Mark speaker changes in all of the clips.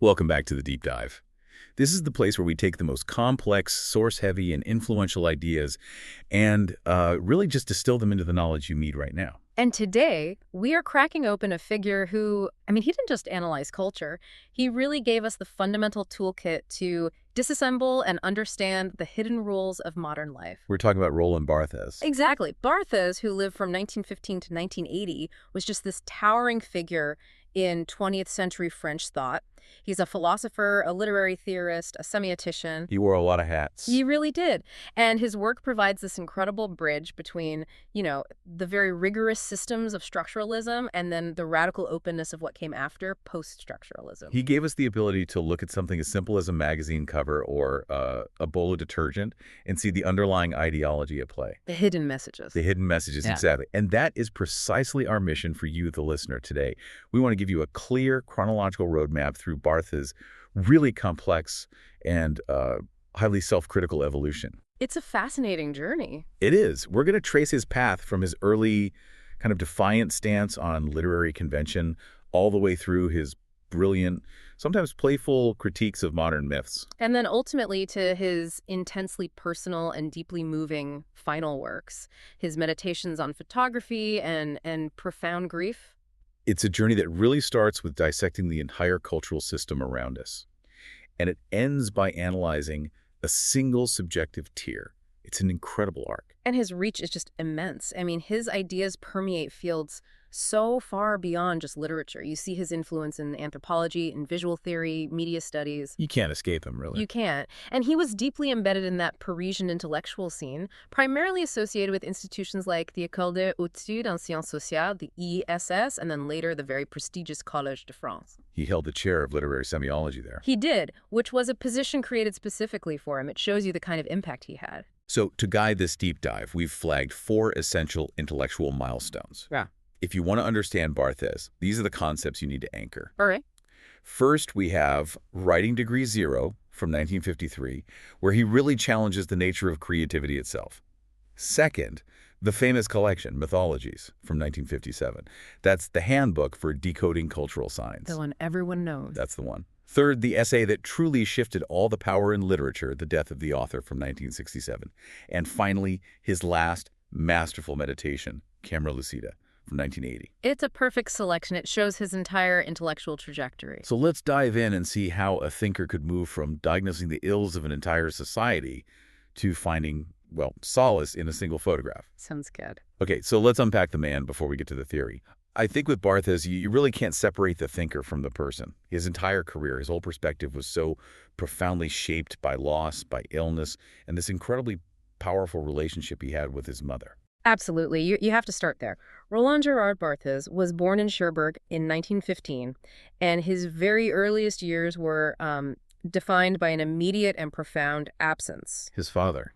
Speaker 1: Welcome back to the Deep Dive. This is the place where we take the most complex, source-heavy, and influential ideas and really just distill them into the knowledge you need right now.
Speaker 2: And today, we are cracking open a figure who, he didn't just analyze culture. He really gave us the fundamental toolkit to disassemble and understand the hidden rules of modern life.
Speaker 1: We're talking about Roland Barthes.
Speaker 2: Exactly. Barthes, who lived from 1915 to 1980, was just this towering figure in 20th century French thought. He's a philosopher, a literary theorist, a semiotician.
Speaker 1: He wore a lot of hats.
Speaker 2: He really did. And his work provides this incredible bridge between, the very rigorous systems of structuralism and then the radical openness of what came after, post-structuralism.
Speaker 1: He gave us the ability to look at something as simple as a magazine cover or a bowl of detergent and see the underlying ideology at play.
Speaker 2: The hidden messages.
Speaker 1: The hidden messages, exactly. And that is precisely our mission for you, the listener, today. We want to give you a clear chronological roadmap through Barthes' really complex and highly self-critical evolution.
Speaker 2: It's a fascinating journey.
Speaker 1: It is. We're going to trace his path from his early kind of defiant stance on literary convention all the way through his brilliant, sometimes playful critiques of modern myths.
Speaker 2: And then ultimately to his intensely personal and deeply moving final works, his meditations on photography and profound grief.
Speaker 1: It's a journey that really starts with dissecting the entire cultural system around us. And it ends by analyzing a single subjective tier. It's an incredible arc.
Speaker 2: And his reach is just immense. His ideas permeate fields so far beyond just literature. You see his influence in anthropology, in visual theory, media studies.
Speaker 1: You can't escape him, really.
Speaker 2: You can't. And he was deeply embedded in that Parisian intellectual scene, primarily associated with institutions like the École des Hautes en Sciences Sociales, the ESS, and then later the very prestigious Collège de France.
Speaker 1: He held the chair of literary semiology there.
Speaker 2: He did, which was a position created specifically for him. It shows you the kind of impact he had.
Speaker 1: So to guide this deep dive, we've flagged 4 essential intellectual milestones.
Speaker 2: Yeah.
Speaker 1: If you want to understand Barthes, these are the concepts you need to anchor.
Speaker 2: All right.
Speaker 1: First, we have Writing Degree 0 from 1953, where he really challenges the nature of creativity itself. Second, the famous collection, Mythologies, from 1957. That's the handbook for decoding cultural signs.
Speaker 2: The one everyone knows.
Speaker 1: That's the one. Third, the essay that truly shifted all the power in literature, The Death of the Author, from 1967. And finally, his last masterful meditation, Camera Lucida, from 1980.
Speaker 2: It's a perfect selection. It shows his entire intellectual trajectory.
Speaker 1: So let's dive in and see how a thinker could move from diagnosing the ills of an entire society to finding, solace in a single photograph.
Speaker 2: Sounds good.
Speaker 1: Okay, so let's unpack the man before we get to the theory. I think with Barthes, you really can't separate the thinker from the person. His entire career, his whole perspective was so profoundly shaped by loss, by illness, and this incredibly powerful relationship he had with his mother.
Speaker 2: Absolutely. You have to start there. Roland Barthes was born in Cherbourg in 1915, and his very earliest years were defined by an immediate and profound absence.
Speaker 1: His father,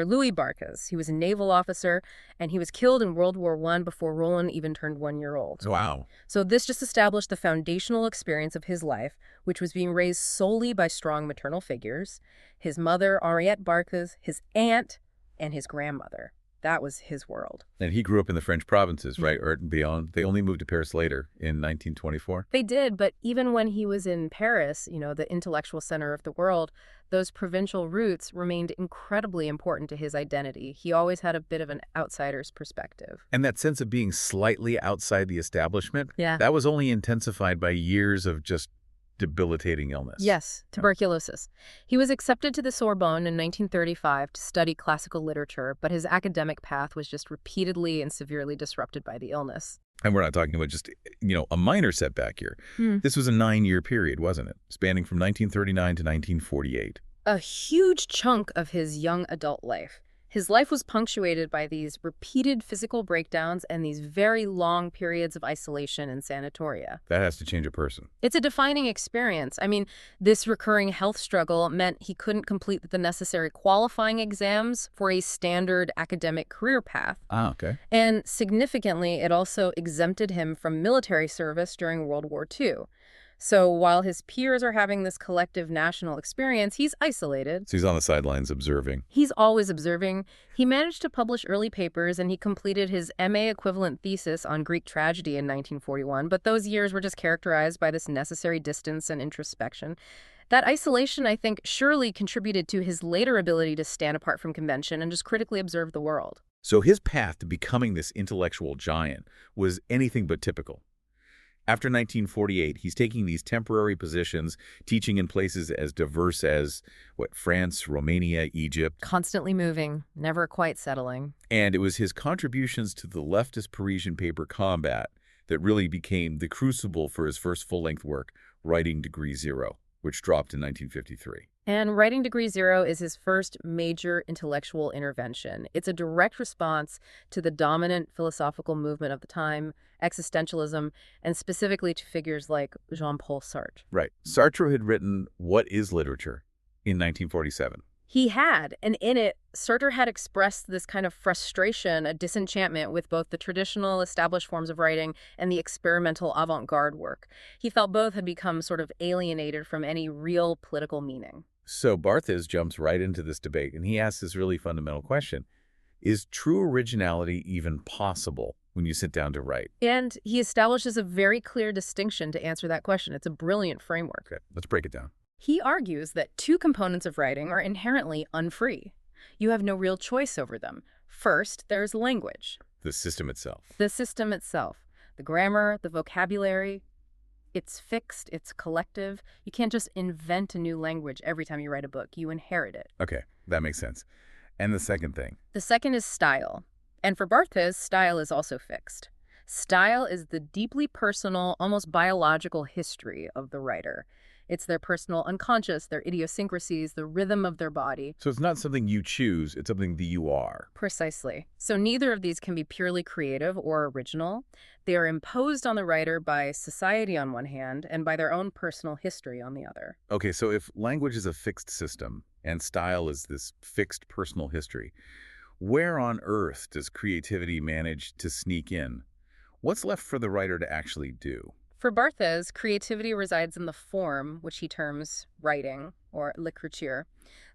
Speaker 2: Louis Barthes. He was a naval officer, and he was killed in World War I before Roland even turned 1 year old.
Speaker 1: Wow.
Speaker 2: So this just established the foundational experience of his life, which was being raised solely by strong maternal figures. His mother, Henriette Barthes, his aunt, and his grandmother. That was his world.
Speaker 1: And he grew up in the French provinces, right, or beyond. They only moved to Paris later in 1924.
Speaker 2: They did, but even when he was in Paris, the intellectual center of the world, those provincial roots remained incredibly important to his identity. He always had a bit of an outsider's perspective.
Speaker 1: And that sense of being slightly outside the establishment,
Speaker 2: yeah,
Speaker 1: that was only intensified by years of just debilitating illness.
Speaker 2: Yes, tuberculosis. He was accepted to the Sorbonne in 1935 to study classical literature, but his academic path was just repeatedly and severely disrupted by the illness.
Speaker 1: And we're not talking about just, a minor setback here. This was a 9-year period, wasn't it? Spanning from 1939 to 1948.
Speaker 2: A huge chunk of his young adult life. His life was punctuated by these repeated physical breakdowns and these very long periods of isolation and sanatoria.
Speaker 1: That has to change a person.
Speaker 2: It's a defining experience. This recurring health struggle meant he couldn't complete the necessary qualifying exams for a standard academic career path.
Speaker 1: Ah, okay.
Speaker 2: And significantly, it also exempted him from military service during World War II. So while his peers are having this collective national experience, he's isolated.
Speaker 1: So he's on the sidelines observing.
Speaker 2: He's always observing. He managed to publish early papers, and he completed his MA equivalent thesis on Greek tragedy in 1941, but those years were just characterized by this necessary distance and introspection. That isolation, I think, surely contributed to his later ability to stand apart from convention and just critically observe the world.
Speaker 1: So his path to becoming this intellectual giant was anything but typical. After 1948, he's taking these temporary positions, teaching in places as diverse as, France, Romania, Egypt.
Speaker 2: Constantly moving, never quite settling.
Speaker 1: And it was his contributions to the leftist Parisian paper Combat that really became the crucible for his first full-length work, Writing Degree Zero, which dropped in 1953.
Speaker 2: And Writing Degree Zero is his first major intellectual intervention. It's a direct response to the dominant philosophical movement of the time, existentialism, and specifically to figures like Jean-Paul Sartre.
Speaker 1: Right. Sartre had written What is Literature in 1947.
Speaker 2: He had, and in it, Sartre had expressed this kind of frustration, a disenchantment with both the traditional established forms of writing and the experimental avant-garde work. He felt both had become sort of alienated from any real political meaning.
Speaker 1: So Barthes jumps right into this debate, and he asks this really fundamental question. Is true originality even possible when you sit down to write?
Speaker 2: And he establishes a very clear distinction to answer that question. It's a brilliant framework.
Speaker 1: Okay, let's break it down.
Speaker 2: He argues that two components of writing are inherently unfree. You have no real choice over them. First, there's language.
Speaker 1: The system itself.
Speaker 2: The system itself. The grammar, the vocabulary. It's fixed, it's collective. You can't just invent a new language every time you write a book. You inherit it.
Speaker 1: Okay, that makes sense. And the second thing?
Speaker 2: The second is style. And for Barthes, style is also fixed. Style is the deeply personal, almost biological history of the writer. It's their personal unconscious, their idiosyncrasies, the rhythm of their body.
Speaker 1: So it's not something you choose, it's something that you are.
Speaker 2: Precisely. So neither of these can be purely creative or original. They are imposed on the writer by society on one hand and by their own personal history on the other.
Speaker 1: Okay, so if language is a fixed system and style is this fixed personal history, where on earth does creativity manage to sneak in? What's left for the writer to actually do?
Speaker 2: For Barthes, creativity resides in the form, which he terms writing, or l'écriture.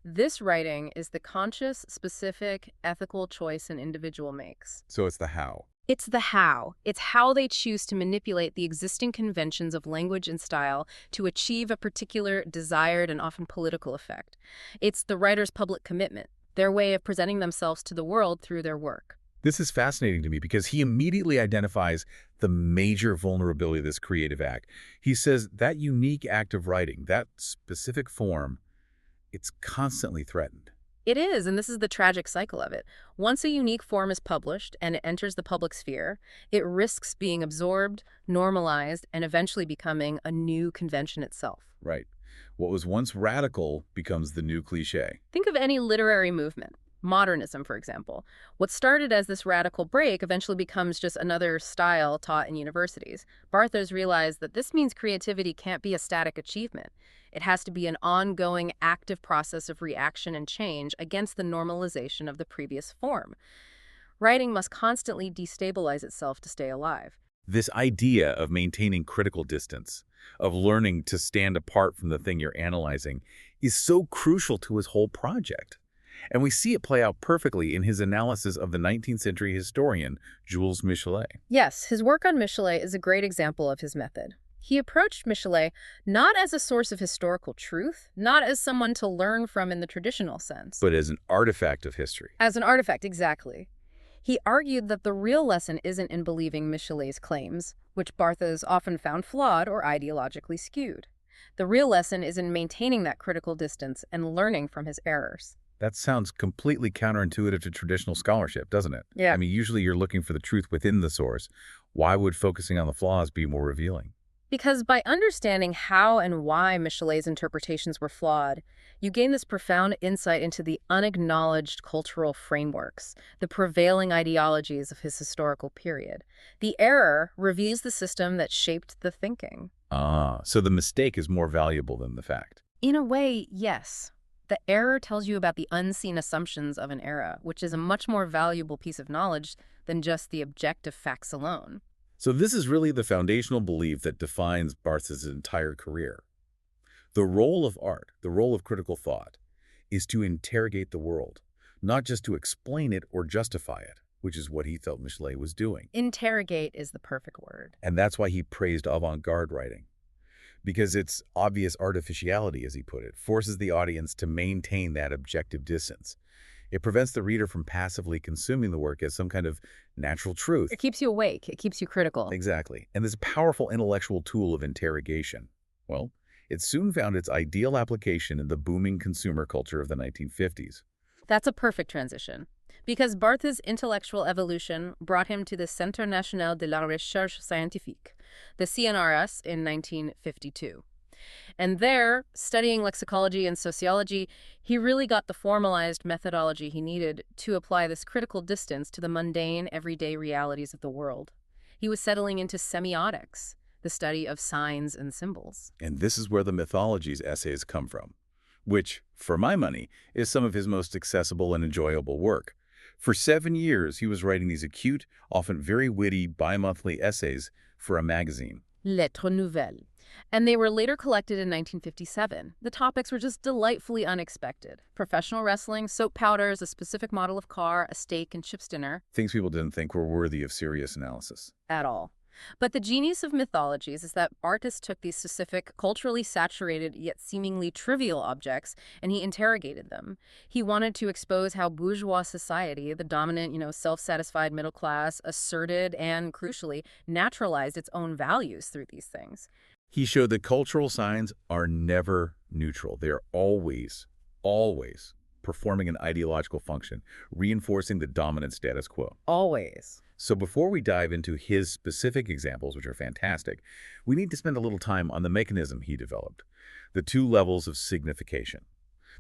Speaker 2: This writing is the conscious, specific, ethical choice an individual makes.
Speaker 1: So it's the how.
Speaker 2: It's the how. It's how they choose to manipulate the existing conventions of language and style to achieve a particular desired and often political effect. It's the writer's public commitment, their way of presenting themselves to the world through their work.
Speaker 1: This is fascinating to me because he immediately identifies the major vulnerability of this creative act. He says that unique act of writing, that specific form, it's constantly threatened.
Speaker 2: It is, and this is the tragic cycle of it. Once a unique form is published and it enters the public sphere, it risks being absorbed, normalized, and eventually becoming a new convention itself.
Speaker 1: Right. What was once radical becomes the new cliché.
Speaker 2: Think of any literary movement. Modernism, for example. What started as this radical break eventually becomes just another style taught in universities. Barthes realized that this means creativity can't be a static achievement. It has to be an ongoing, active process of reaction and change against the normalization of the previous form. Writing must constantly destabilize itself to stay alive.
Speaker 1: This idea of maintaining critical distance, of learning to stand apart from the thing you're analyzing, is so crucial to his whole project. And we see it play out perfectly in his analysis of the 19th century historian, Jules Michelet.
Speaker 2: Yes, his work on Michelet is a great example of his method. He approached Michelet not as a source of historical truth, not as someone to learn from in the traditional sense.
Speaker 1: But as an artifact of history.
Speaker 2: As an artifact, exactly. He argued that the real lesson isn't in believing Michelet's claims, which Barthes often found flawed or ideologically skewed. The real lesson is in maintaining that critical distance and learning from his errors.
Speaker 1: That sounds completely counterintuitive to traditional scholarship, doesn't it?
Speaker 2: Yeah.
Speaker 1: I mean, usually you're looking for the truth within the source. Why would focusing on the flaws be more revealing?
Speaker 2: Because by understanding how and why Michelet's interpretations were flawed, you gain this profound insight into the unacknowledged cultural frameworks, the prevailing ideologies of his historical period. The error reveals the system that shaped the thinking.
Speaker 1: So the mistake is more valuable than the fact.
Speaker 2: In a way, yes. The error tells you about the unseen assumptions of an era, which is a much more valuable piece of knowledge than just the objective facts alone.
Speaker 1: So this is really the foundational belief that defines Barthes' entire career. The role of art, the role of critical thought, is to interrogate the world, not just to explain it or justify it, which is what he felt Michelet was doing.
Speaker 2: Interrogate is the perfect word.
Speaker 1: And that's why he praised avant-garde writing, because its obvious artificiality, as he put it, forces the audience to maintain that objective distance. It prevents the reader from passively consuming the work as some kind of natural truth.
Speaker 2: It keeps you awake. It keeps you critical.
Speaker 1: Exactly. And this powerful intellectual tool of interrogation, well, it soon found its ideal application in the booming consumer culture of the 1950s.
Speaker 2: That's a perfect transition, because Barthes' intellectual evolution brought him to the Centre National de la Recherche Scientifique, the CNRS, in 1952. And there, studying lexicology and sociology, he really got the formalized methodology he needed to apply this critical distance to the mundane, everyday realities of the world. He was settling into semiotics, the study of signs and symbols.
Speaker 1: And this is where the mythologies essays come from, which, for my money, is some of his most accessible and enjoyable work. For 7 years, he was writing these acute, often very witty, bi-monthly essays for a magazine.
Speaker 2: Lettres Nouvelles. And they were later collected in 1957. The topics were just delightfully unexpected. Professional wrestling, soap powders, a specific model of car, a steak and chips dinner.
Speaker 1: Things people didn't think were worthy of serious analysis.
Speaker 2: At all. But the genius of mythologies is that Barthes took these specific, culturally saturated, yet seemingly trivial objects, and he interrogated them. He wanted to expose how bourgeois society, the dominant, self-satisfied middle class, asserted and, crucially, naturalized its own values through these things.
Speaker 1: He showed that cultural signs are never neutral. They are always performing an ideological function, reinforcing the dominant status quo.
Speaker 2: Always.
Speaker 1: So before we dive into his specific examples, which are fantastic, we need to spend a little time on the mechanism he developed, the 2 levels of signification.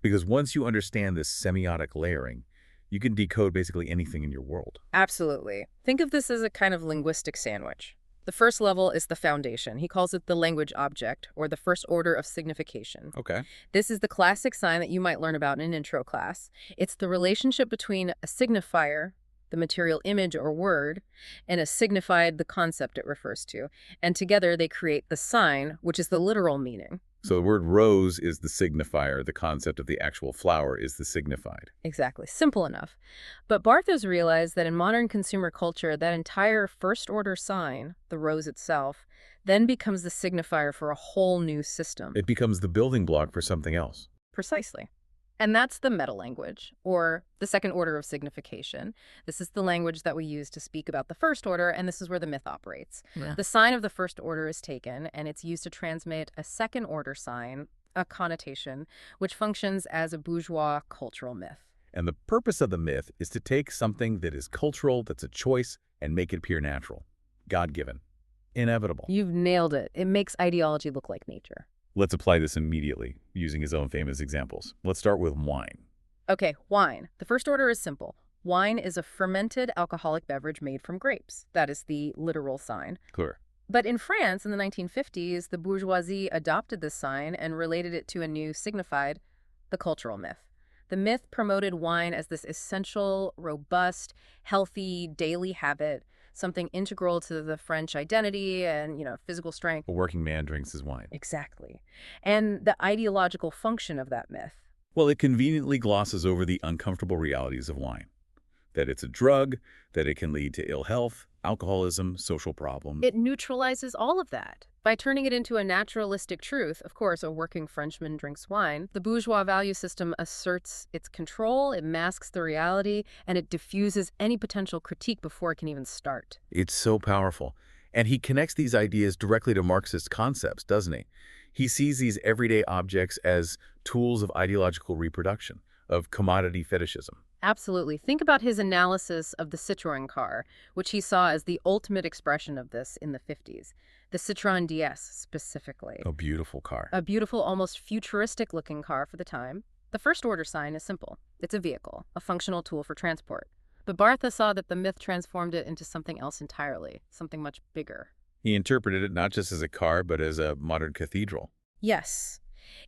Speaker 1: Because once you understand this semiotic layering, you can decode basically anything in your world.
Speaker 2: Absolutely. Think of this as a kind of linguistic sandwich. The first level is the foundation. He calls it the language object, or the first order of signification.
Speaker 1: Okay.
Speaker 2: This is the classic sign that you might learn about in an intro class. It's the relationship between a signifier, the material image or word, and a signified, the concept it refers to. And together they create the sign, which is the literal meaning.
Speaker 1: So the word rose is the signifier. The concept of the actual flower is the signified.
Speaker 2: Exactly. Simple enough. But Barthes realized that in modern consumer culture, that entire first-order sign, the rose itself, then becomes the signifier for a whole new system.
Speaker 1: It becomes the building block for something else.
Speaker 2: Precisely. And that's the meta-language, or the second order of signification. This is the language that we use to speak about the first order, and this is where the myth operates. Yeah. The sign of the first order is taken, and it's used to transmit a second-order sign, a connotation, which functions as a bourgeois cultural myth.
Speaker 1: And the purpose of the myth is to take something that is cultural, that's a choice, and make it appear natural, God-given, inevitable.
Speaker 2: You've nailed it. It makes ideology look like nature.
Speaker 1: Let's apply this immediately, using his own famous examples. Let's start with wine.
Speaker 2: Okay, wine. The first order is simple. Wine is a fermented alcoholic beverage made from grapes. That is the literal sign.
Speaker 1: Clear.
Speaker 2: But in France in the 1950s, the bourgeoisie adopted this sign and related it to a new signified, the cultural myth. The myth promoted wine as this essential, robust, healthy, daily habit, something integral to the French identity and, physical strength.
Speaker 1: A working man drinks his wine.
Speaker 2: Exactly. And the ideological function of that myth.
Speaker 1: Well, it conveniently glosses over the uncomfortable realities of wine. That it's a drug, that it can lead to ill health, alcoholism, social problems.
Speaker 2: It neutralizes all of that. By turning it into a naturalistic truth, of course, a working Frenchman drinks wine, the bourgeois value system asserts its control, it masks the reality, and it diffuses any potential critique before it can even start.
Speaker 1: It's so powerful. And he connects these ideas directly to Marxist concepts, doesn't he? He sees these everyday objects as tools of ideological reproduction, of commodity fetishism.
Speaker 2: Absolutely. Think about his analysis of the Citroën car, which he saw as the ultimate expression of this in the 50s. The Citroën DS, specifically.
Speaker 1: A beautiful car.
Speaker 2: A beautiful, almost futuristic-looking car for the time. The first-order sign is simple. It's a vehicle, a functional tool for transport. But Barthes saw that the myth transformed it into something else entirely, something much bigger.
Speaker 1: He interpreted it not just as a car, but as a modern cathedral.
Speaker 2: Yes.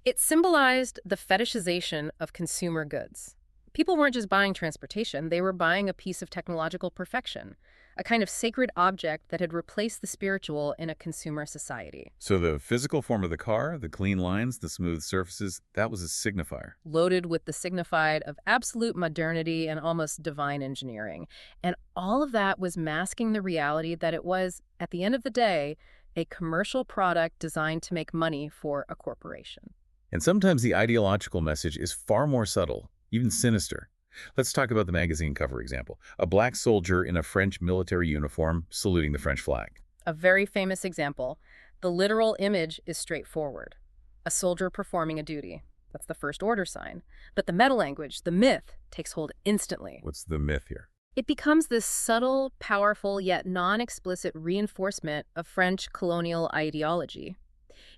Speaker 2: It symbolized the fetishization of consumer goods. People weren't just buying transportation, they were buying a piece of technological perfection, a kind of sacred object that had replaced the spiritual in a consumer society.
Speaker 1: So the physical form of the car, the clean lines, the smooth surfaces, that was a signifier.
Speaker 2: Loaded with the signified of absolute modernity and almost divine engineering. And all of that was masking the reality that it was, at the end of the day, a commercial product designed to make money for a corporation.
Speaker 1: And sometimes the ideological message is far more subtle, even sinister. Let's talk about the magazine cover example. A black soldier in a French military uniform saluting the French flag.
Speaker 2: A very famous example. The literal image is straightforward. A soldier performing a duty. That's the first order sign. But the meta-language, the myth, takes hold instantly.
Speaker 1: What's the myth here?
Speaker 2: It becomes this subtle, powerful, yet non-explicit reinforcement of French colonial ideology.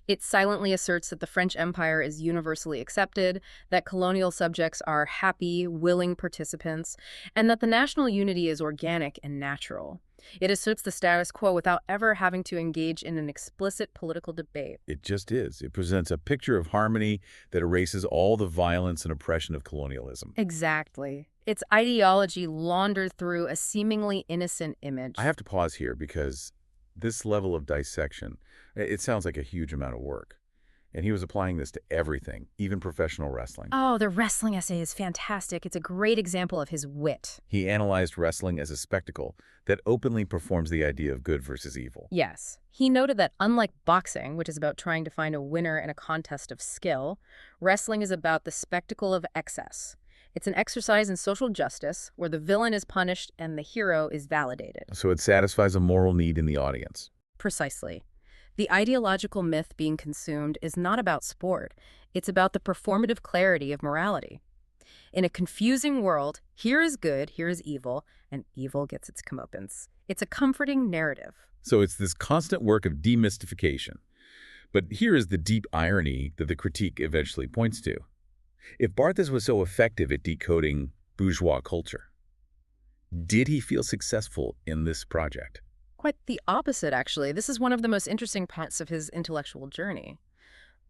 Speaker 2: It silently asserts that the French Empire is universally accepted, that colonial subjects are happy, willing participants, and that the national unity is organic and natural. It asserts the status quo without ever having to engage in an explicit political debate.
Speaker 1: It just is. It presents a picture of harmony that erases all the violence and oppression of colonialism.
Speaker 2: Exactly. Its ideology laundered through a seemingly innocent image.
Speaker 1: I have to pause here because this level of dissection, it sounds like a huge amount of work. And he was applying this to everything, even professional wrestling.
Speaker 2: Oh, the wrestling essay is fantastic. It's a great example of his wit.
Speaker 1: He analyzed wrestling as a spectacle that openly performs the idea of good versus evil.
Speaker 2: Yes. He noted that unlike boxing, which is about trying to find a winner in a contest of skill, wrestling is about the spectacle of excess. It's an exercise in social justice where the villain is punished and the hero is validated.
Speaker 1: So it satisfies a moral need in the audience.
Speaker 2: Precisely. The ideological myth being consumed is not about sport. It's about the performative clarity of morality. In a confusing world, here is good, here is evil, and evil gets its comeuppance. It's a comforting narrative.
Speaker 1: So it's this constant work of demystification. But here is the deep irony that the critique eventually points to. If Barthes was so effective at decoding bourgeois culture, did he feel successful in this project?
Speaker 2: Quite the opposite, actually. This is one of the most interesting parts of his intellectual journey.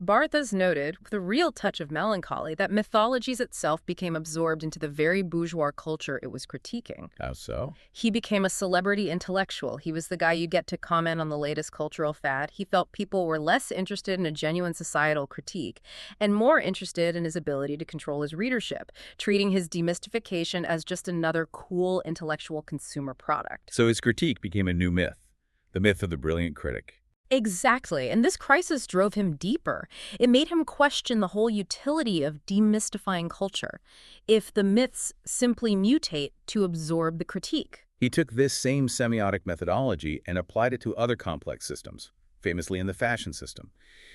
Speaker 2: Barthes noted, with a real touch of melancholy, that mythologies itself became absorbed into the very bourgeois culture it was critiquing.
Speaker 1: How so?
Speaker 2: He became a celebrity intellectual. He was the guy you get to comment on the latest cultural fad. He felt people were less interested in a genuine societal critique and more interested in his ability to control his readership, treating his demystification as just another cool intellectual consumer product.
Speaker 1: So his critique became a new myth, the myth of the brilliant critic.
Speaker 2: Exactly, and this crisis drove him deeper. It made him question the whole utility of demystifying culture, if the myths simply mutate to absorb the critique.
Speaker 1: He took this same semiotic methodology and applied it to other complex systems, famously in the fashion system.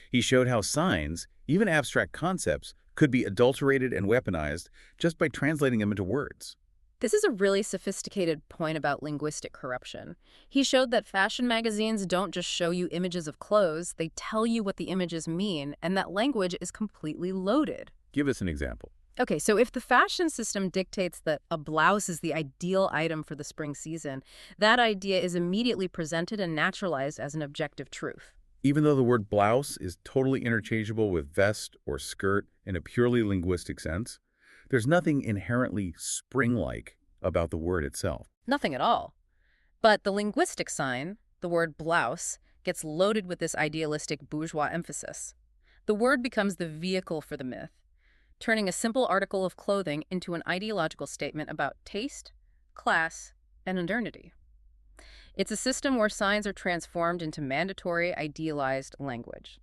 Speaker 1: He showed how signs, even abstract concepts, could be adulterated and weaponized just by translating them into words.
Speaker 2: This is a really sophisticated point about linguistic corruption. He showed that fashion magazines don't just show you images of clothes, they tell you what the images mean, and that language is completely loaded.
Speaker 1: Give us an example.
Speaker 2: Okay, so if the fashion system dictates that a blouse is the ideal item for the spring season, that idea is immediately presented and naturalized as an objective truth.
Speaker 1: Even though the word blouse is totally interchangeable with vest or skirt in a purely linguistic sense, there's nothing inherently spring-like about the word itself.
Speaker 2: Nothing at all. But the linguistic sign, the word blouse, gets loaded with this idealistic bourgeois emphasis. The word becomes the vehicle for the myth, turning a simple article of clothing into an ideological statement about taste, class, and modernity. It's a system where signs are transformed into mandatory, idealized language.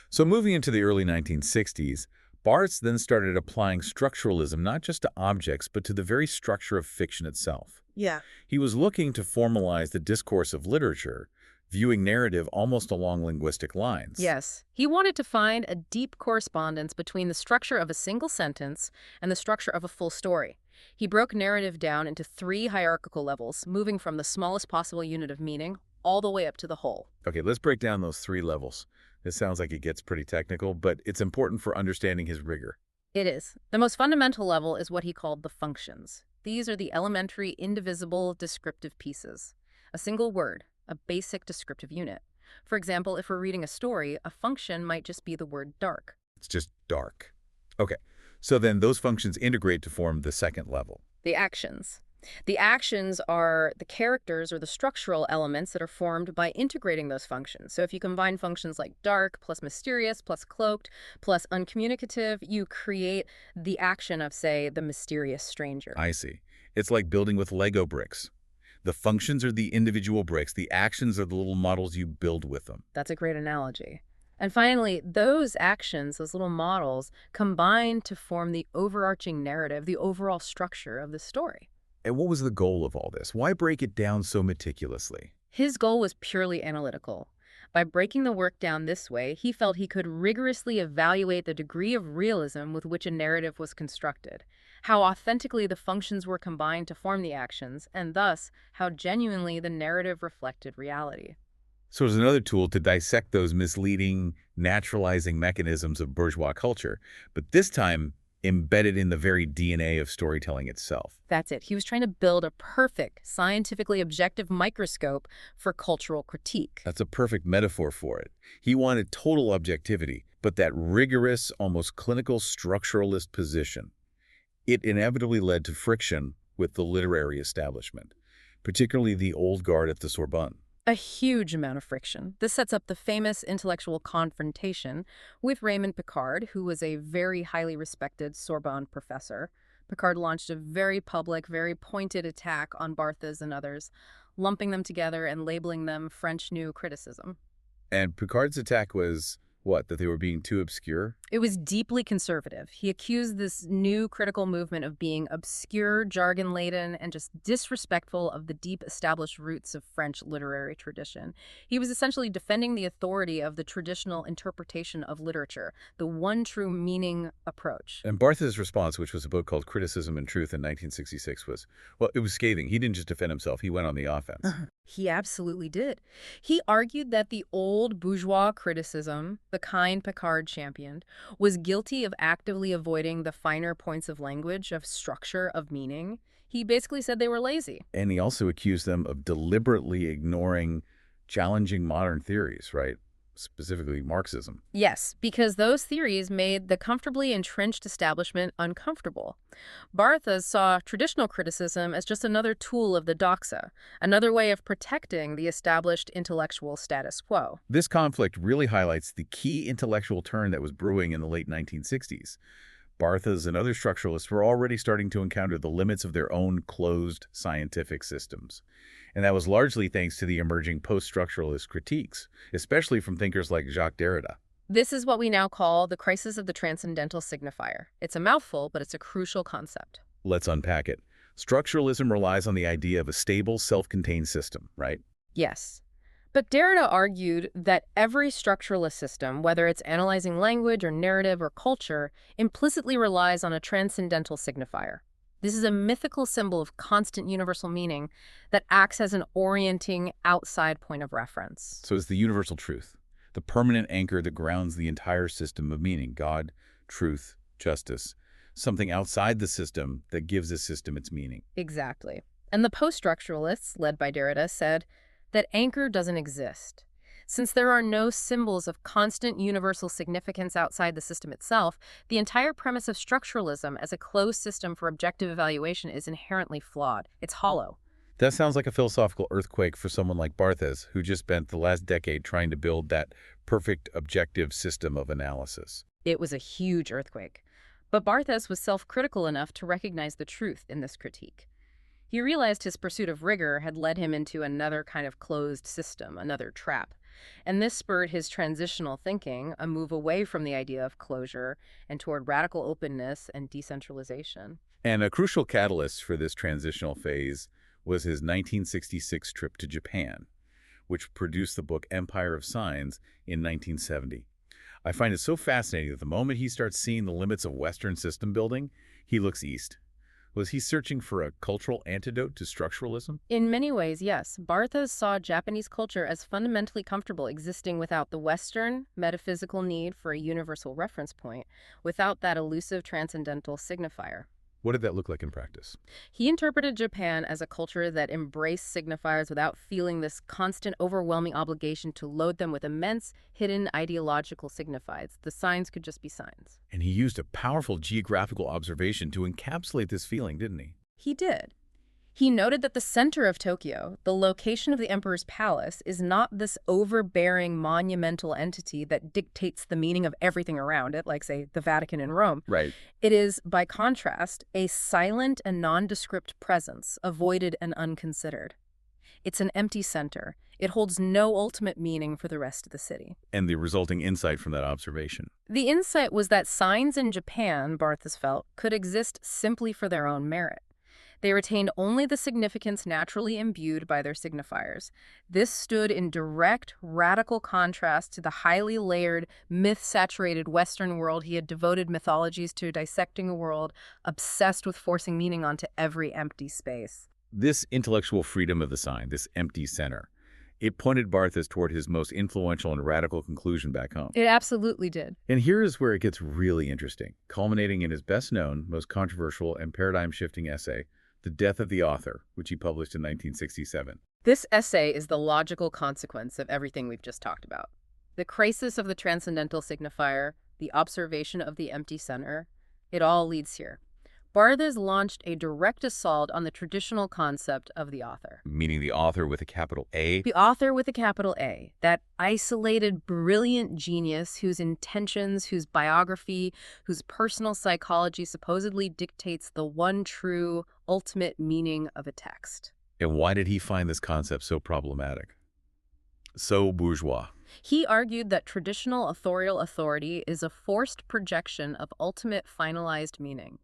Speaker 1: So moving into the early 1960s, Barthes then started applying structuralism not just to objects, but to the very structure of fiction itself.
Speaker 3: Yeah.
Speaker 1: He was looking to formalize the discourse of literature, viewing narrative almost along linguistic lines.
Speaker 2: Yes. He wanted to find a deep correspondence between the structure of a single sentence and the structure of a full story. He broke narrative down into 3 hierarchical levels, moving from the smallest possible unit of meaning all the way up to the whole.
Speaker 1: Okay, let's break down those 3 levels. This sounds like it gets pretty technical, but it's important for understanding his rigor.
Speaker 2: It is. The most fundamental level is what he called the functions. These are the elementary, indivisible, descriptive pieces. A single word, a basic descriptive unit. For example, if we're reading a story, a function might just be the word dark.
Speaker 1: It's just dark. Okay, so then those functions integrate to form the second level.
Speaker 2: The actions. The actions are the characters or the structural elements that are formed by integrating those functions. So if you combine functions like dark plus mysterious plus cloaked plus uncommunicative, you create the action of, say, the mysterious stranger.
Speaker 1: I see. It's like building with Lego bricks. The functions are the individual bricks. The actions are the little models you build with them.
Speaker 2: That's a great analogy. And finally, those actions, those little models, combine to form the overarching narrative, the overall structure of the story.
Speaker 1: And what was the goal of all this? Why break it down so meticulously?
Speaker 2: His goal was purely analytical. By breaking the work down this way, he felt he could rigorously evaluate the degree of realism with which a narrative was constructed, how authentically the functions were combined to form the actions, and thus how genuinely the narrative reflected reality.
Speaker 1: So it's another tool to dissect those misleading, naturalizing mechanisms of bourgeois culture, but this time embedded in the very DNA of storytelling itself.
Speaker 2: That's it. He was trying to build a perfect, scientifically objective microscope for cultural critique.
Speaker 1: That's a perfect metaphor for it. He wanted total objectivity, but that rigorous, almost clinical structuralist position. It inevitably led to friction with the literary establishment, particularly the old guard at the Sorbonne.
Speaker 2: A huge amount of friction. This sets up the famous intellectual confrontation with Raymond Picard, who was a very highly respected Sorbonne professor. Picard launched a very public, very pointed attack on Barthes and others, lumping them together and labeling them French New Criticism.
Speaker 1: And Picard's attack was, what, that they were being too obscure?
Speaker 2: It was deeply conservative. He accused this new critical movement of being obscure, jargon-laden, and just disrespectful of the deep established roots of French literary tradition. He was essentially defending the authority of the traditional interpretation of literature, the one true meaning approach.
Speaker 1: And Barthes' response, which was a book called Criticism and Truth in 1966, was, well, it was scathing. He didn't just defend himself. He went on the offense.
Speaker 2: He absolutely did. He argued that the old bourgeois criticism, the kind Picard championed, was guilty of actively avoiding the finer points of language, of structure, of meaning. He basically said they were lazy.
Speaker 1: And he also accused them of deliberately ignoring challenging modern theories, right? Specifically Marxism.
Speaker 2: Yes, because those theories made the comfortably entrenched establishment uncomfortable. Barthes saw traditional criticism as just another tool of the doxa, another way of protecting the established intellectual status quo.
Speaker 1: This conflict really highlights the key intellectual turn that was brewing in the late 1960s. Barthes and other structuralists were already starting to encounter the limits of their own closed scientific systems. And that was largely thanks to the emerging post-structuralist critiques, especially from thinkers like Jacques Derrida.
Speaker 2: This is what we now call the crisis of the transcendental signifier. It's a mouthful, but it's a crucial concept.
Speaker 1: Let's unpack it. Structuralism relies on the idea of a stable, self-contained system, right?
Speaker 2: Yes. But Derrida argued that every structuralist system, whether it's analyzing language or narrative or culture, implicitly relies on a transcendental signifier. This is a mythical symbol of constant universal meaning that acts as an orienting outside point of reference.
Speaker 1: So it's the universal truth, the permanent anchor that grounds the entire system of meaning, God, truth, justice, something outside the system that gives the system its meaning.
Speaker 2: Exactly. And the post-structuralists, led by Derrida, said that anchor doesn't exist. Since there are no symbols of constant universal significance outside the system itself, the entire premise of structuralism as a closed system for objective evaluation is inherently flawed. It's hollow.
Speaker 1: That sounds like a philosophical earthquake for someone like Barthes, who just spent the last decade trying to build that perfect objective system of analysis.
Speaker 2: It was a huge earthquake. But Barthes was self-critical enough to recognize the truth in this critique. He realized his pursuit of rigor had led him into another kind of closed system, another trap. And this spurred his transitional thinking, a move away from the idea of closure and toward radical openness and decentralization.
Speaker 1: And a crucial catalyst for this transitional phase was his 1966 trip to Japan, which produced the book Empire of Signs in 1970. I find it so fascinating that the moment he starts seeing the limits of Western system building, he looks east. Was he searching for a cultural antidote to structuralism?
Speaker 2: In many ways, yes. Barthes saw Japanese culture as fundamentally comfortable existing without the Western metaphysical need for a universal reference point, without that elusive transcendental signifier.
Speaker 1: What did that look like in practice?
Speaker 2: He interpreted Japan as a culture that embraced signifiers without feeling this constant, overwhelming obligation to load them with immense, hidden ideological signifieds. The signs could just be signs.
Speaker 1: And he used a powerful geographical observation to encapsulate this feeling, didn't he?
Speaker 2: He did. He noted that the center of Tokyo, the location of the emperor's palace, is not this overbearing monumental entity that dictates the meaning of everything around it, like, say, the Vatican in Rome.
Speaker 1: Right.
Speaker 2: It is, by contrast, a silent and nondescript presence, avoided and unconsidered. It's an empty center. It holds no ultimate meaning for the rest of the city.
Speaker 1: And the resulting insight from that observation.
Speaker 2: The insight was that signs in Japan, Barthes felt, could exist simply for their own merit. They retained only the significance naturally imbued by their signifiers. This stood in direct, radical contrast to the highly layered, myth-saturated Western world he had devoted mythologies to dissecting a world obsessed with forcing meaning onto every empty space.
Speaker 1: This intellectual freedom of the sign, this empty center, it pointed Barthes toward his most influential and radical conclusion back home.
Speaker 2: It absolutely did.
Speaker 1: And here's where it gets really interesting, culminating in his best-known, most controversial, and paradigm-shifting essay, The Death of the Author, which he published in 1967.
Speaker 2: This essay is the logical consequence of everything we've just talked about. The crisis of the transcendental signifier, the observation of the empty center, it all leads here. Barthes launched a direct assault on the traditional concept of the author.
Speaker 1: Meaning the author with a capital A?
Speaker 2: The author with a capital A, that isolated, brilliant genius whose intentions, whose biography, whose personal psychology supposedly dictates the one true, ultimate meaning of a text.
Speaker 1: And why did he find this concept so problematic? So bourgeois.
Speaker 2: He argued that traditional authorial authority is a forced projection of ultimate finalized meaning.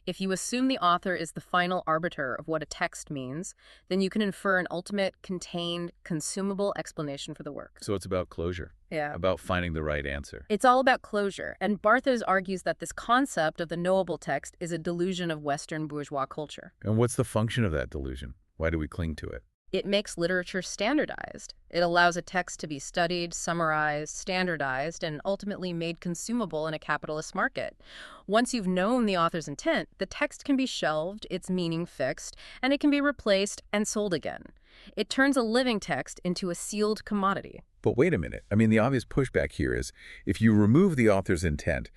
Speaker 2: If you assume the author is the final arbiter of what a text means, then you can infer an ultimate, contained, consumable explanation for the work.
Speaker 1: So it's about closure.
Speaker 2: Yeah.
Speaker 1: About finding the right answer.
Speaker 2: It's all about closure, and Barthes argues that this concept of the knowable text is a delusion of Western bourgeois culture.
Speaker 1: And what's the function of that delusion? Why do we cling to it?
Speaker 2: It makes literature standardized. It allows a text to be studied, summarized, standardized, and ultimately made consumable in a capitalist market. Once you've known the author's intent, the text can be shelved, its meaning fixed, and it can be replaced and sold again. It turns a living text into a sealed commodity.
Speaker 1: But wait a minute. I mean, the obvious pushback here is, if you remove the author's intent,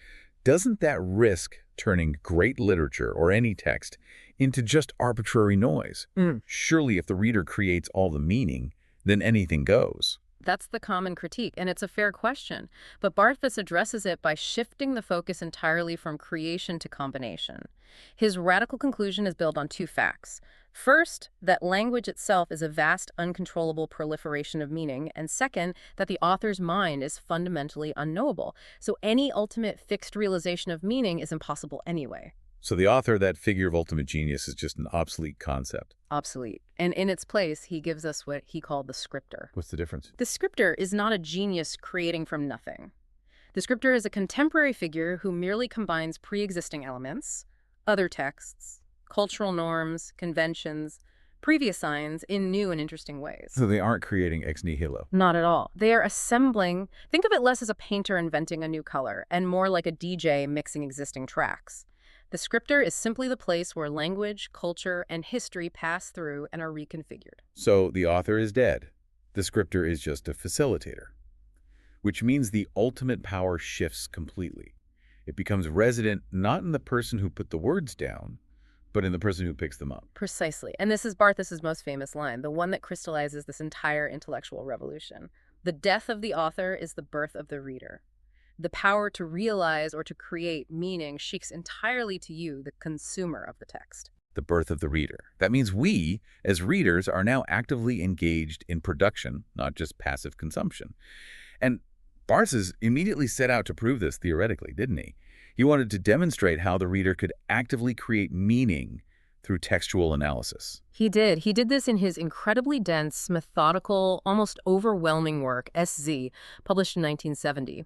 Speaker 1: doesn't that risk turning great literature, or any text, into just arbitrary noise? Surely if the reader creates all the meaning, then anything goes.
Speaker 2: That's the common critique, and it's a fair question. But Barthes addresses it by shifting the focus entirely from creation to combination. His radical conclusion is built on two facts. First, that language itself is a vast, uncontrollable proliferation of meaning, and second, that the author's mind is fundamentally unknowable. So any ultimate fixed realization of meaning is impossible anyway.
Speaker 1: So the author, that figure of ultimate genius, is just an obsolete concept.
Speaker 2: Obsolete. And in its place, he gives us what he called the scripter.
Speaker 1: What's the difference?
Speaker 2: The scripter is not a genius creating from nothing. The scripter is a contemporary figure who merely combines pre-existing elements, other texts, cultural norms, conventions, previous signs in new and interesting ways.
Speaker 1: So they aren't creating ex nihilo.
Speaker 2: Not at all. They are assembling. Think of it less as a painter inventing a new color and more like a DJ mixing existing tracks. The scripter is simply the place where language, culture, and history pass through and are reconfigured.
Speaker 1: So the author is dead. The scripter is just a facilitator, which means the ultimate power shifts completely. It becomes resident not in the person who put the words down, but in the person who picks them up.
Speaker 2: Precisely. And this is Barthes' most famous line, the one that crystallizes this entire intellectual revolution. The death of the author is the birth of the reader. The power to realize or to create meaning shifts entirely to you, the consumer of the text.
Speaker 1: The birth of the reader. That means we, as readers, are now actively engaged in production, not just passive consumption. And Barthes immediately set out to prove this theoretically, didn't he? He wanted to demonstrate how the reader could actively create meaning through textual analysis.
Speaker 2: He did. He did this in his incredibly dense, methodical, almost overwhelming work, SZ, published in 1970.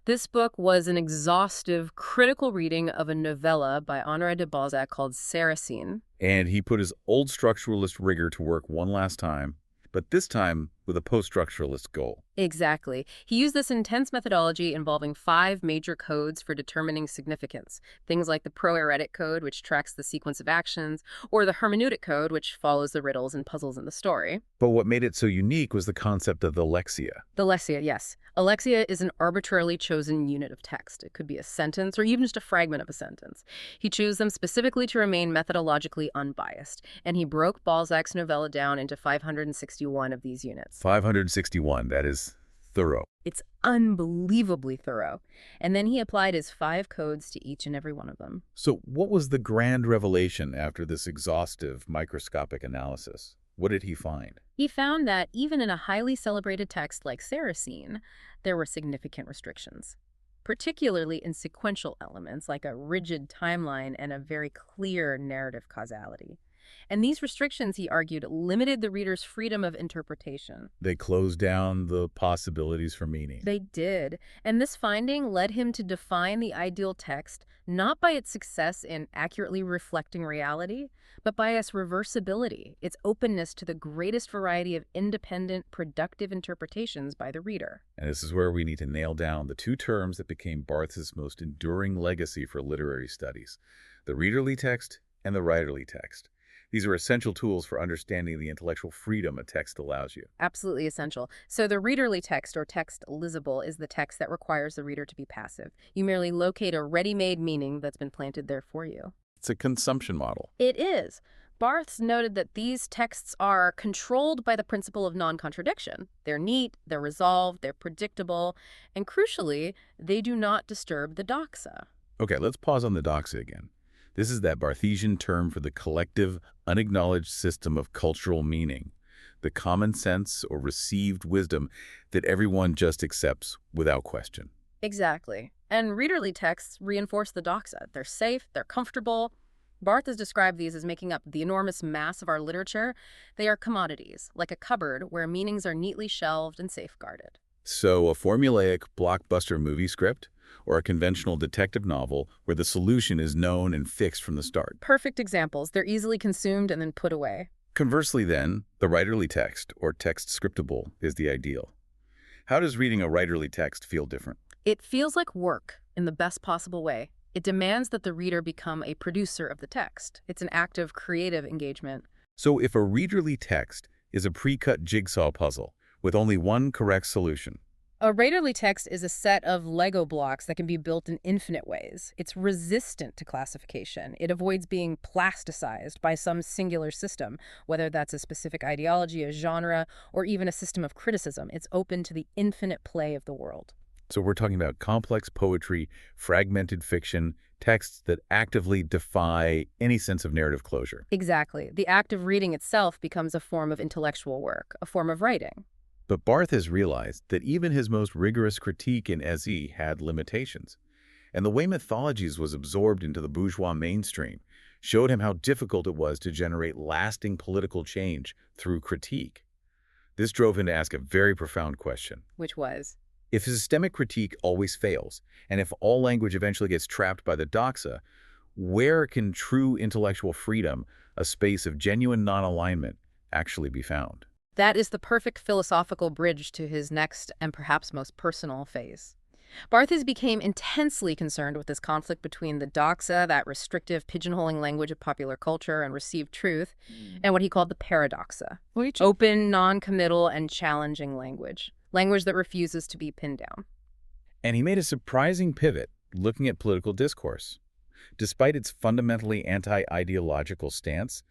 Speaker 2: This book was an exhaustive, critical reading of a novella by Honoré de Balzac called Sarrasine.
Speaker 1: And he put his old structuralist rigor to work one last time, but this time with a post-structuralist goal.
Speaker 2: Exactly. He used this intense methodology involving 5 major codes for determining significance. Things like the proeretic code, which tracks the sequence of actions, or the hermeneutic code, which follows the riddles and puzzles in the story.
Speaker 1: But what made it so unique was the concept of the lexia.
Speaker 2: The lexia, yes. A lexia is an arbitrarily chosen unit of text. It could be a sentence or even just a fragment of a sentence. He chose them specifically to remain methodologically unbiased, and he broke Balzac's novella down into 561 of these units.
Speaker 1: 561, that is thorough.
Speaker 2: It's unbelievably thorough. And then he applied his 5 codes to each and every one of them.
Speaker 1: So what was the grand revelation after this exhaustive microscopic analysis? What did he find?
Speaker 2: He found that even in a highly celebrated text like Saracen, there were significant restrictions, particularly in sequential elements like a rigid timeline and a very clear narrative causality. And these restrictions, he argued, limited the reader's freedom of interpretation.
Speaker 1: They closed down the possibilities for meaning.
Speaker 2: They did. And this finding led him to define the ideal text not by its success in accurately reflecting reality, but by its reversibility, its openness to the greatest variety of independent, productive interpretations by the reader.
Speaker 1: And this is where we need to nail down the 2 terms that became Barthes' most enduring legacy for literary studies: the readerly text and the writerly text. These are essential tools for understanding the intellectual freedom a text allows you.
Speaker 2: Absolutely essential. So the readerly text, or text lizable, is the text that requires the reader to be passive. You merely locate a ready-made meaning that's been planted there for you.
Speaker 1: It's a consumption model.
Speaker 2: It is. Barthes noted that these texts are controlled by the principle of non-contradiction. They're neat, they're resolved, they're predictable, and crucially, they do not disturb the doxa.
Speaker 1: Okay, let's pause on the doxa again. This is that Barthesian term for the collective, unacknowledged system of cultural meaning, the common sense or received wisdom that everyone just accepts without question.
Speaker 2: Exactly. And readerly texts reinforce the doxa. They're safe, they're comfortable. Barthes has described these as making up the enormous mass of our literature. They are commodities, like a cupboard where meanings are neatly shelved and safeguarded.
Speaker 1: So a formulaic blockbuster movie script, or a conventional detective novel where the solution is known and fixed from the start.
Speaker 2: Perfect examples. They're easily consumed and then put away.
Speaker 1: Conversely then, the writerly text, or text scriptable, is the ideal. How does reading a writerly text feel different?
Speaker 2: It feels like work in the best possible way. It demands that the reader become a producer of the text. It's an active, creative engagement.
Speaker 1: So if a readerly text is a pre-cut jigsaw puzzle with only one correct solution,
Speaker 2: a writerly text is a set of Lego blocks that can be built in infinite ways. It's resistant to classification. It avoids being plasticized by some singular system, whether that's a specific ideology, a genre, or even a system of criticism. It's open to the infinite play of the world.
Speaker 1: so we're talking about complex poetry, fragmented fiction, texts that actively defy any sense of narrative closure.
Speaker 2: Exactly. The act of reading itself becomes a form of intellectual work, a form of writing.
Speaker 1: But Barthes has realized that even his most rigorous critique in SE had limitations, and the way mythologies was absorbed into the bourgeois mainstream showed him how difficult it was to generate lasting political change through critique. This drove him to ask a very profound question.
Speaker 2: Which was?
Speaker 1: If systemic critique always fails, and if all language eventually gets trapped by the doxa, where can true intellectual freedom, a space of genuine non-alignment, actually be found?
Speaker 2: That is the perfect philosophical bridge to his next and perhaps most personal phase. Barthes became intensely concerned with this conflict between the doxa, that restrictive, pigeonholing language of popular culture and received truth, and what he called the paradoxa, open, non-committal, and challenging language that refuses to be pinned down.
Speaker 1: And he made a surprising pivot, looking at political discourse. Despite its fundamentally anti-ideological stance,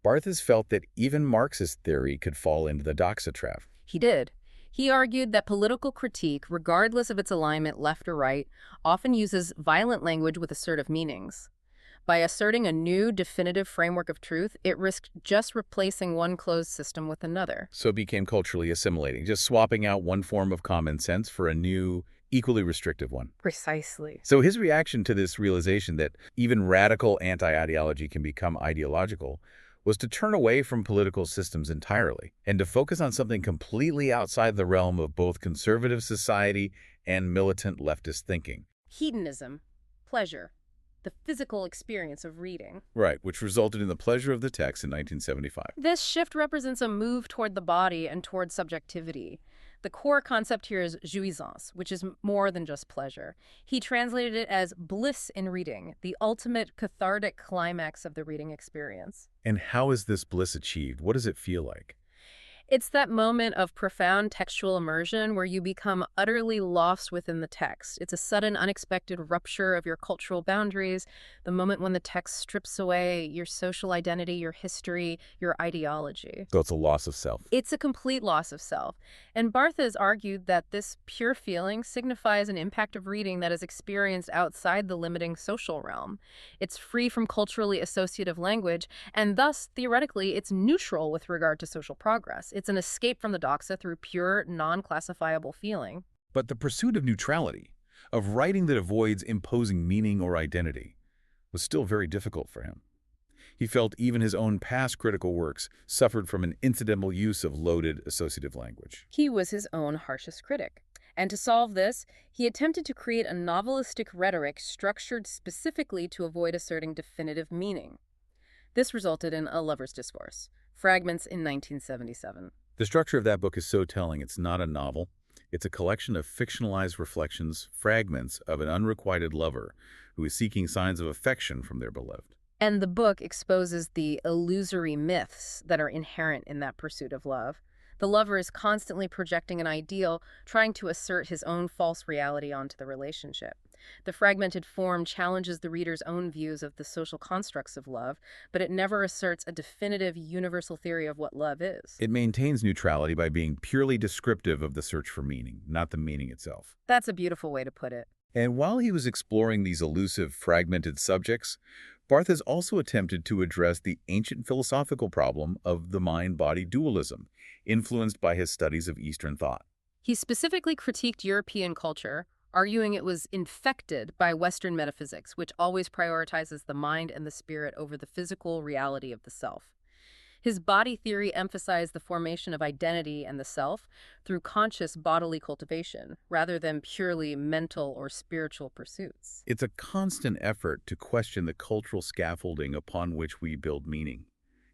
Speaker 1: Barthes felt that even Marxist theory could fall into the doxa trap.
Speaker 2: He did. He argued that political critique, regardless of its alignment left or right, often uses violent language with assertive meanings. By asserting a new, definitive framework of truth, it risked just replacing one closed system with another.
Speaker 1: So it became culturally assimilating, just swapping out one form of common sense for a new, equally restrictive one.
Speaker 2: Precisely.
Speaker 1: So his reaction to this realization that even radical anti-ideology can become ideological was to turn away from political systems entirely and to focus on something completely outside the realm of both conservative society and militant leftist thinking.
Speaker 2: Hedonism, pleasure, the physical experience of reading.
Speaker 1: Right, which resulted in The Pleasure of the Text in 1975.
Speaker 2: This shift represents a move toward the body and toward subjectivity. The core concept here is jouissance, which is more than just pleasure. He translated it as bliss in reading, the ultimate cathartic climax of the reading experience.
Speaker 1: And how is this bliss achieved? What does it feel like?
Speaker 2: It's that moment of profound textual immersion where you become utterly lost within the text. It's a sudden, unexpected rupture of your cultural boundaries, the moment when the text strips away your social identity, your history, your ideology.
Speaker 1: So it's a loss of self.
Speaker 2: It's a complete loss of self. And Barthes argued that this pure feeling signifies an impact of reading that is experienced outside the limiting social realm. It's free from culturally associative language, and thus, theoretically, it's neutral with regard to social progress. It's an escape from the doxa through pure, non-classifiable feeling.
Speaker 1: But the pursuit of neutrality, of writing that avoids imposing meaning or identity, was still very difficult for him. He felt even his own past critical works suffered from an incidental use of loaded associative language.
Speaker 2: He was his own harshest critic. And to solve this, he attempted to create a novelistic rhetoric structured specifically to avoid asserting definitive meaning. This resulted in A Lover's Discourse, Fragments in 1977.
Speaker 1: The structure of that book is so telling. It's not a novel. It's a collection of fictionalized reflections, fragments of an unrequited lover who is seeking signs of affection from their beloved.
Speaker 2: And the book exposes the illusory myths that are inherent in that pursuit of love. The lover is constantly projecting an ideal, trying to assert his own false reality onto the relationship. The fragmented form challenges the reader's own views of the social constructs of love, but it never asserts a definitive universal theory of what love is.
Speaker 1: It maintains neutrality by being purely descriptive of the search for meaning, not the meaning itself.
Speaker 2: That's a beautiful way to put it.
Speaker 1: And while he was exploring these elusive, fragmented subjects, Barthes also attempted to address the ancient philosophical problem of the mind-body dualism, influenced by his studies of Eastern thought.
Speaker 2: He specifically critiqued European culture, arguing it was infected by Western metaphysics, which always prioritizes the mind and the spirit over the physical reality of the self. His body theory emphasized the formation of identity and the self through conscious bodily cultivation, rather than purely mental or spiritual pursuits.
Speaker 1: It's a constant effort to question the cultural scaffolding upon which we build meaning,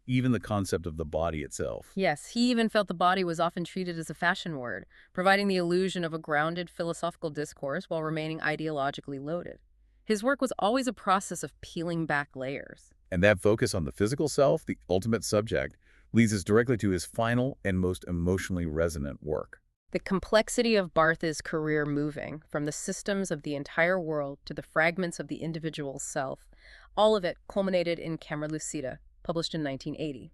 Speaker 1: even the concept of the body itself.
Speaker 2: Yes, he even felt the body was often treated as a fashion word, providing the illusion of a grounded philosophical discourse while remaining ideologically loaded. His work was always a process of peeling back layers.
Speaker 1: And that focus on the physical self, the ultimate subject, leads us directly to his final and most emotionally resonant work.
Speaker 2: The complexity of Barthes' career moving from the systems of the entire world to the fragments of the individual's self, all of it culminated in Camera Lucida, published in 1980.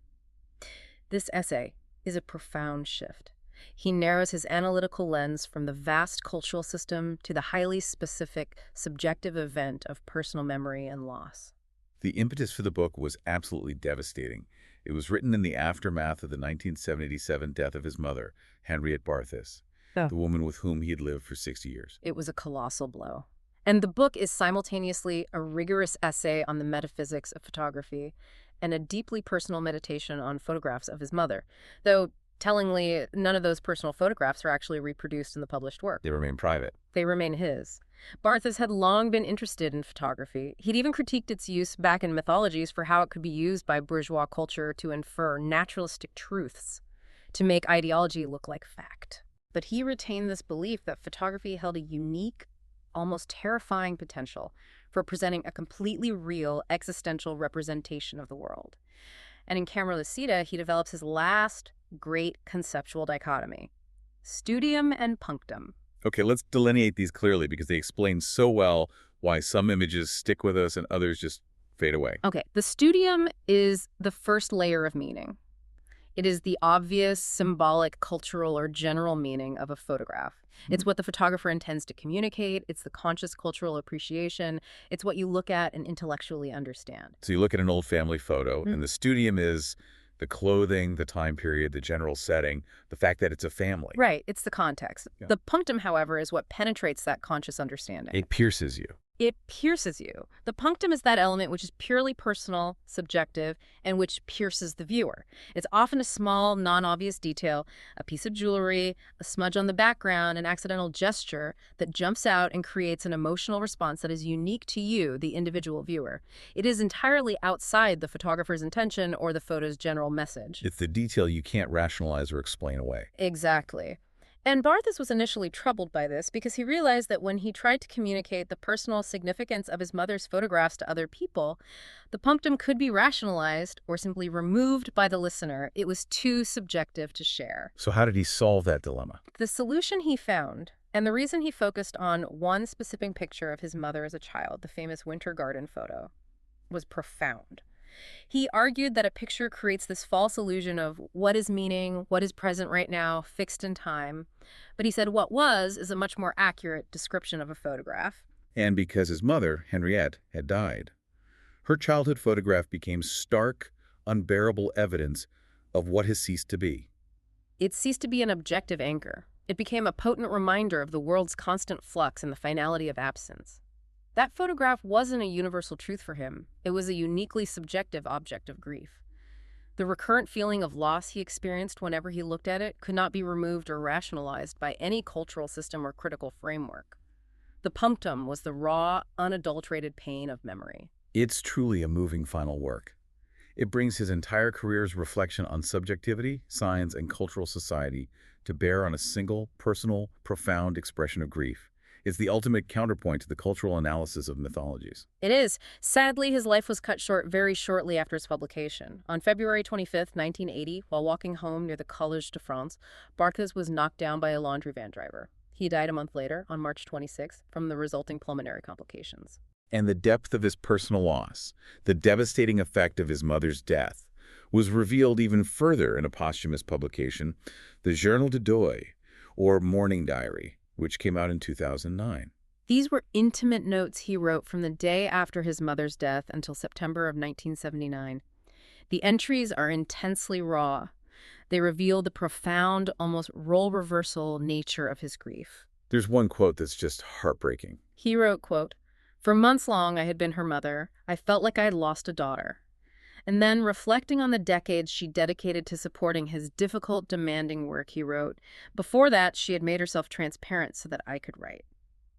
Speaker 2: This essay is a profound shift. He narrows his analytical lens from the vast cultural system to the highly specific, subjective event of personal memory and loss.
Speaker 1: The impetus for the book was absolutely devastating. It was written in the aftermath of the 1977 death of his mother, Henriette Barthes, the woman with whom he had lived for 60 years.
Speaker 2: It was a colossal blow. And the book is simultaneously a rigorous essay on the metaphysics of photography and a deeply personal meditation on photographs of his mother, though tellingly, none of those personal photographs are actually reproduced in the published work.
Speaker 1: They remain private.
Speaker 2: They remain his. Barthes had long been interested in photography. He'd even critiqued its use back in mythologies for how it could be used by bourgeois culture to infer naturalistic truths, to make ideology look like fact. But he retained this belief that photography held a unique, almost terrifying potential for presenting a completely real existential representation of the world. And in Camera Lucida, he develops his last great conceptual dichotomy, studium and punctum.
Speaker 1: Okay, let's delineate these clearly because they explain so well why some images stick with us and others just fade away.
Speaker 2: Okay, the studium is the first layer of meaning. It is the obvious, symbolic, cultural, or general meaning of a photograph. It's what the photographer intends to communicate. It's the conscious cultural appreciation. It's what you look at and intellectually understand.
Speaker 1: So you look at an old family photo, and the studium is the clothing, the time period, the general setting, the fact that it's a family.
Speaker 2: Right, it's the context.
Speaker 1: Yeah.
Speaker 2: The punctum, however, is what penetrates that conscious understanding.
Speaker 1: It pierces you.
Speaker 2: It pierces you. The punctum is that element which is purely personal, subjective, and which pierces the viewer. It's often a small, non-obvious detail, a piece of jewelry, a smudge on the background, an accidental gesture that jumps out and creates an emotional response that is unique to you, the individual viewer. It is entirely outside the photographer's intention or the photo's general message.
Speaker 1: It's the detail you can't rationalize or explain away.
Speaker 2: Exactly. And Barthes was initially troubled by this because he realized that when he tried to communicate the personal significance of his mother's photographs to other people, the punctum could be rationalized or simply removed by the listener. It was too subjective to share.
Speaker 1: So how did he solve that dilemma?
Speaker 2: The solution he found, and the reason he focused on one specific picture of his mother as a child, the famous winter garden photo, was profound. He argued that a picture creates this false illusion of what is meaning, what is present right now, fixed in time. But he said what was is a much more accurate description of a photograph.
Speaker 1: And because his mother, Henriette, had died, her childhood photograph became stark, unbearable evidence of what has ceased to be.
Speaker 2: It ceased to be an objective anchor. It became a potent reminder of the world's constant flux and the finality of absence. That photograph wasn't a universal truth for him. It was a uniquely subjective object of grief. The recurrent feeling of loss he experienced whenever he looked at it could not be removed or rationalized by any cultural system or critical framework. The punctum was the raw, unadulterated pain of memory.
Speaker 1: It's truly a moving final work. It brings his entire career's reflection on subjectivity, science, and cultural society to bear on a single, personal, profound expression of grief. It's the ultimate counterpoint to the cultural analysis of mythologies.
Speaker 2: It is. Sadly, his life was cut short very shortly after its publication. On February 25, 1980, while walking home near the Collège de France, Barthes was knocked down by a laundry van driver. He died a month later, on March 26, from the resulting pulmonary complications.
Speaker 1: And the depth of his personal loss, the devastating effect of his mother's death, was revealed even further in a posthumous publication, the Journal de Deuil, or Mourning Diary, which came out in 2009.
Speaker 2: These were intimate notes he wrote from the day after his mother's death until September of 1979. The entries are intensely raw. They reveal the profound, almost role reversal nature of his grief.
Speaker 1: There's one quote that's just heartbreaking.
Speaker 2: He wrote, quote, "For months long I had been her mother. I felt like I had lost a daughter." And then, reflecting on the decades she dedicated to supporting his difficult, demanding work, he wrote, "Before that, she had made herself transparent so that I could write."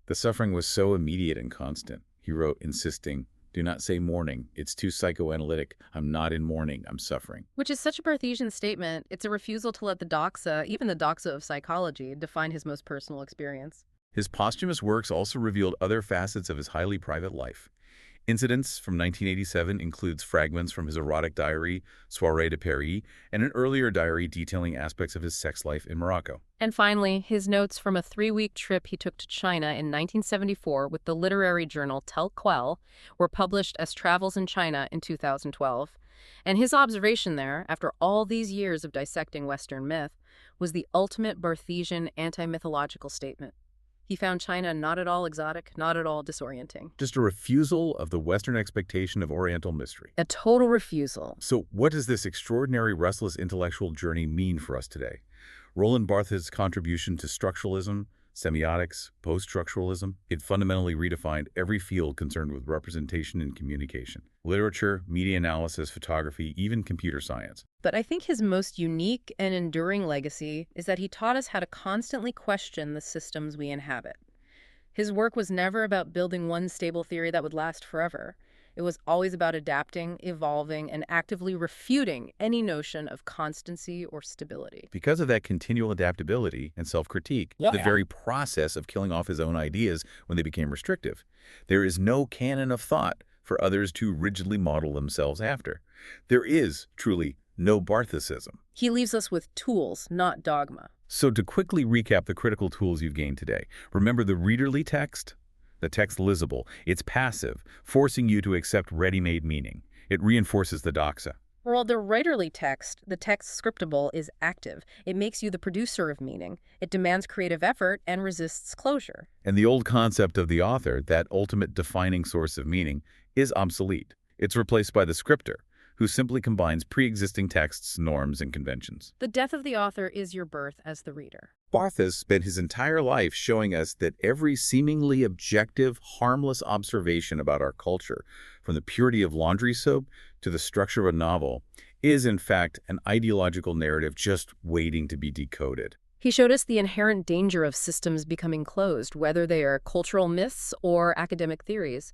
Speaker 1: The suffering was so immediate and constant, he wrote, insisting, "Do not say mourning. It's too psychoanalytic. I'm not in mourning. I'm suffering."
Speaker 2: Which is such a Barthesian statement. It's a refusal to let the doxa, even the doxa of psychology, define his most personal experience.
Speaker 1: His posthumous works also revealed other facets of his highly private life. Incidents from 1987 includes fragments from his erotic diary, Soirée de Paris, and an earlier diary detailing aspects of his sex life in Morocco.
Speaker 2: And finally, his notes from a 3-week trip he took to China in 1974 with the literary journal Tel Quel were published as Travels in China in 2012. And his observation there, after all these years of dissecting Western myth, was the ultimate Barthesian anti-mythological statement. He found China not at all exotic, not at all disorienting.
Speaker 1: Just a refusal of the Western expectation of Oriental mystery.
Speaker 2: A total refusal.
Speaker 1: So what does this extraordinary, restless intellectual journey mean for us today? Roland Barthes' contribution to structuralism, semiotics, post-structuralism, it fundamentally redefined every field concerned with representation and communication. Literature, media analysis, photography, even computer science.
Speaker 2: But I think his most unique and enduring legacy is that he taught us how to constantly question the systems we inhabit. His work was never about building one stable theory that would last forever. It was always about adapting, evolving, and actively refuting any notion of constancy or stability.
Speaker 1: Because of that continual adaptability and self-critique, the very process of killing off his own ideas when they became restrictive, there is no canon of thought for others to rigidly model themselves after. There is, truly, no Barthesism.
Speaker 2: He leaves us with tools, not dogma.
Speaker 1: So to quickly recap the critical tools you've gained today, remember the readerly text? The text lisible. It's passive, forcing you to accept ready-made meaning. It reinforces the doxa.
Speaker 2: While the writerly text, the text scriptable, is active. It makes you the producer of meaning. It demands creative effort and resists closure.
Speaker 1: And the old concept of the author, that ultimate defining source of meaning, is obsolete. It's replaced by the scripter, who simply combines pre-existing texts, norms, and conventions.
Speaker 2: The death of the author is your birth as the reader.
Speaker 1: Barthes spent his entire life showing us that every seemingly objective, harmless observation about our culture, from the purity of laundry soap to the structure of a novel, is in fact an ideological narrative just waiting to be decoded.
Speaker 2: He showed us the inherent danger of systems becoming closed, whether they are cultural myths or academic theories.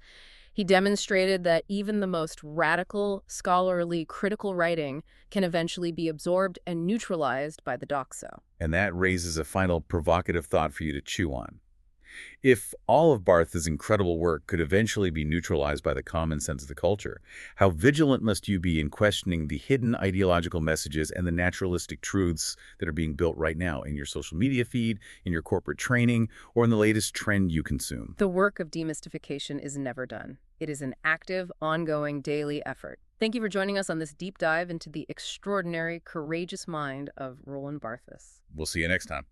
Speaker 2: He demonstrated that even the most radical, scholarly, critical writing can eventually be absorbed and neutralized by the doxo.
Speaker 1: And that raises a final provocative thought for you to chew on. If all of Barthes' incredible work could eventually be neutralized by the common sense of the culture, how vigilant must you be in questioning the hidden ideological messages and the naturalistic truths that are being built right now in your social media feed, in your corporate training, or in the latest trend you consume?
Speaker 2: The work of demystification is never done. It is an active, ongoing, daily effort. Thank you for joining us on this deep dive into the extraordinary, courageous mind of Roland Barthes.
Speaker 1: We'll see you next time.